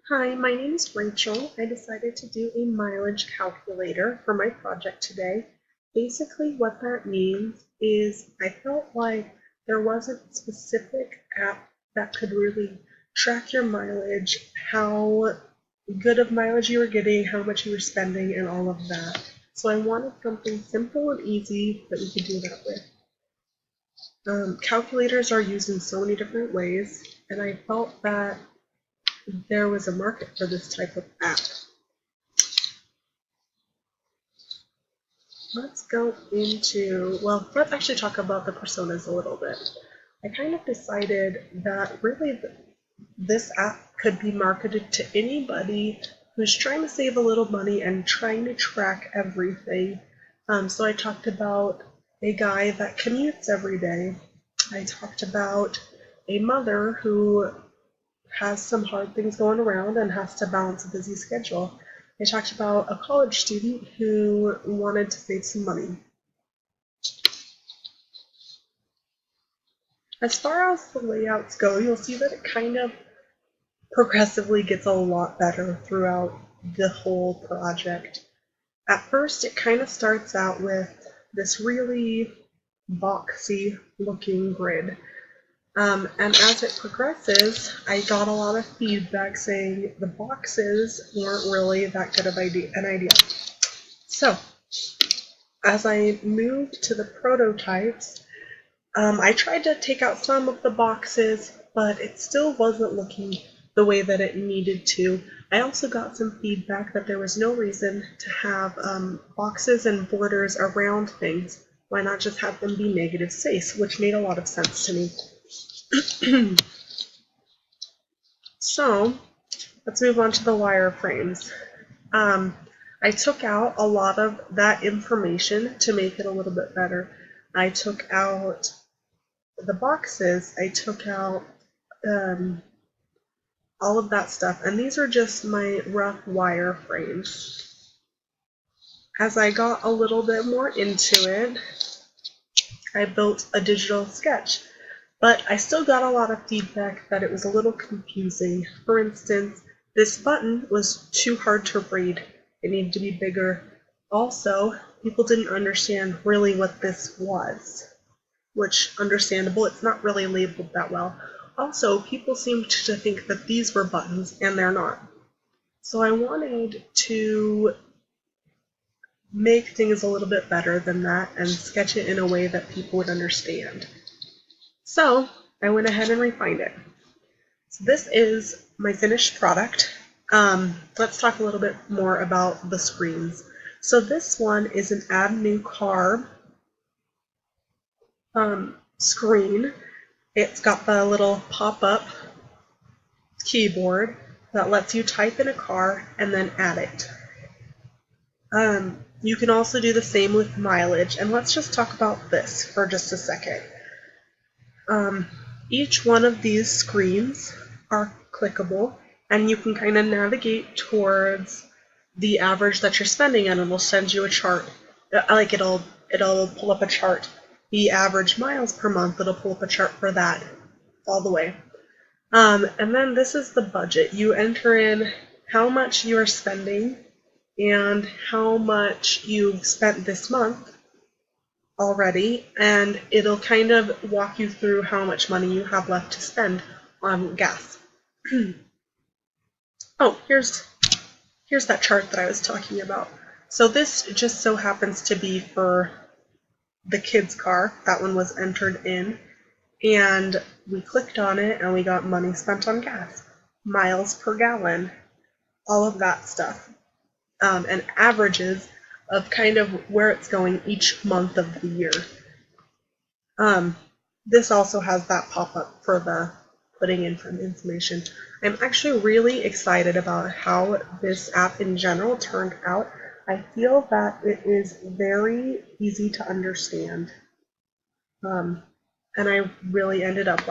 Hi, my name is Rachel. I decided to do a mileage calculator for my project today. Basically, what that means is I felt like there wasn't a specific app that could really track your mileage, how good of mileage you were getting, how much you were spending, and all of that. So I wanted something simple and easy that we could do that with. Calculators are used in so many different ways, and I felt that there was a market for this type of app. Let's go into, well, let's actually talk about the personas a little bit. I kind of decided that really this app could be marketed to anybody who's trying to save a little money and trying to track everything. So I talked about a guy that commutes every day. I talked about a mother who has some hard things going around and has to balance a busy schedule. I talked about a college student who wanted to save some money. As far as the layouts go, you'll see that it kind of progressively gets a lot better throughout the whole project. At first, it kind of starts out with this really boxy looking grid. And as it progresses, I got a lot of feedback saying the boxes weren't really that good of an idea. So, as I moved to the prototypes, I tried to take out some of the boxes, but it still wasn't looking the way that it needed to. I also got some feedback that there was no reason to have boxes and borders around things. Why not just have them be negative space, which made a lot of sense to me. So, let's move on to the wireframes. I took out a lot of that information to make it a little bit better. I took out the boxes, I took out all of that stuff, and these are just my rough wireframes. As I got a little bit more into it, I built a digital sketch, but I still got a lot of feedback that it was a little confusing. For instance, this button was too hard to read. It needed to be bigger. Also, people didn't understand really what this was, which understandable, it's not really labeled that well. Also, people seemed to think that these were buttons, and they're not. So I wanted to make things a little bit better than that and sketch it in a way that people would understand. So I went ahead and refined it. So this is my finished product. Let's talk a little bit more about the screens. So this one is an add new car screen. It's got the little pop-up keyboard that lets you type in a car and then add it. You can also do the same with mileage, and let's just talk about this for just a second. Each one of these screens are clickable, and you can kind of navigate towards the average that you're spending, and it'll send you a chart. Like it'll pull up a chart. The average miles per month, it'll pull up a chart for that all the way. And then this is the budget. You enter in how much you are spending and how much you've spent this month already, and it'll kind of walk you through how much money you have left to spend on gas. Oh, here's that chart that I was talking about. So this just so happens to be for the kids' car. That one was entered in, and we clicked on it and we got money spent on gas, miles per gallon, all of that stuff, and averages of kind of where it's going each month of the year. This also has that pop-up for the putting in information. I'm actually really excited about how this app in general turned out. I feel that it is very easy to understand, and I really ended up